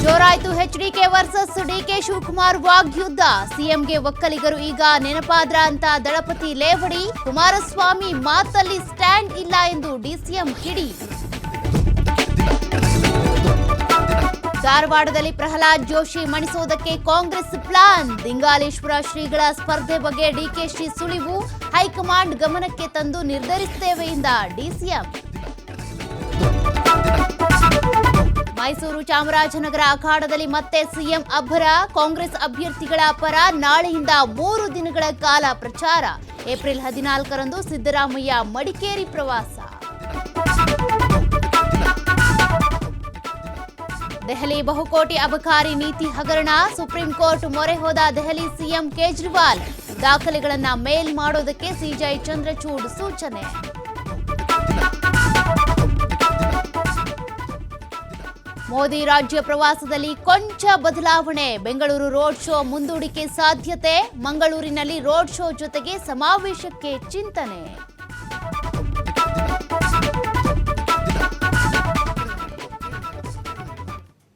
ಜೋರಾಯಿತು HDK versus DK Shivakumar ವಾಗ್ಯುದ್ಧ. ಸಿಎಂಗೆ ಒಕ್ಕಲಿಗರು ಈಗ ನೆನಪಾದ್ರ ಅಂತ ದಳಪತಿ ಲೇವಡಿ. ಕುಮಾರಸ್ವಾಮಿ ಮಾತಲ್ಲಿ ಸ್ಟ್ಯಾಂಡ್ ಇಲ್ಲ ಎಂದು ಡಿಸಿಎಂ ಕಿಡಿ. ಧಾರವಾಡದಲ್ಲಿ ಪ್ರಹ್ಲಾದ್ ಜೋಶಿ ಮಣಿಸೋದಕ್ಕೆ ಕಾಂಗ್ರೆಸ್ ಪ್ಲಾನ್. ದಿಂಗಾಲೇಶ್ವರ ಶ್ರೀಗಳ ಸ್ಪರ್ಧೆ ಬಗ್ಗೆ ಡಿಕೆಶಿ ಸುಳಿವು. ಹೈಕಮಾಂಡ್ ಗಮನಕ್ಕೆ ತಂದು ನಿರ್ಧರಿಸುತ್ತೇವೆ ಎಂದ ಡಿಸಿಎಂ. ಮೈಸೂರು ಚಾಮರಾಜನಗರ ಅಖಾಡದಲ್ಲಿ ಮತ್ತೆ ಸಿಎಂ ಅಬ್ಬರ. ಕಾಂಗ್ರೆಸ್ ಅಭ್ಯರ್ಥಿಗಳ ಪರ ನಾಳೆಯಿಂದ 3 ದಿನಗಳ ಕಾಲ ಪ್ರಚಾರ. ಏಪ್ರಿಲ್ 14ರಂದು ಸಿದ್ದರಾಮಯ್ಯ ಮಡಿಕೇರಿ ಪ್ರವಾಸ. ದೆಹಲಿ ಬಹುಕೋಟಿ ಅಬಕಾರಿ ನೀತಿ ಹಗರಣ. ಸುಪ್ರೀಂ ಕೋರ್ಟ್ ಮೊರೆ ಹೋದ ದೆಹಲಿ ಸಿಎಂ ಕೇಜ್ರಿವಾಲ್. ದಾಖಲೆಗಳನ್ನು ಮೇಲ್ ಮಾಡೋದಕ್ಕೆ ಸಿಜೆ ಚಂದ್ರಚೂಡ್ ಸೂಚನೆ. ಮೋದಿ ರಾಜ್ಯ ಪ್ರವಾಸದಲ್ಲಿ ಕೊಂಚ ಬದಲಾವಣೆ. ಬೆಂಗಳೂರು ರೋಡ್ ಶೋ ಮುಂದೂಡಿಕೆ ಸಾಧ್ಯತೆ. ಮಂಗಳೂರಿನಲ್ಲಿ ರೋಡ್ ಶೋ ಜೊತೆಗೆ ಸಮಾವೇಶಕ್ಕೆ ಚಿಂತನೆ.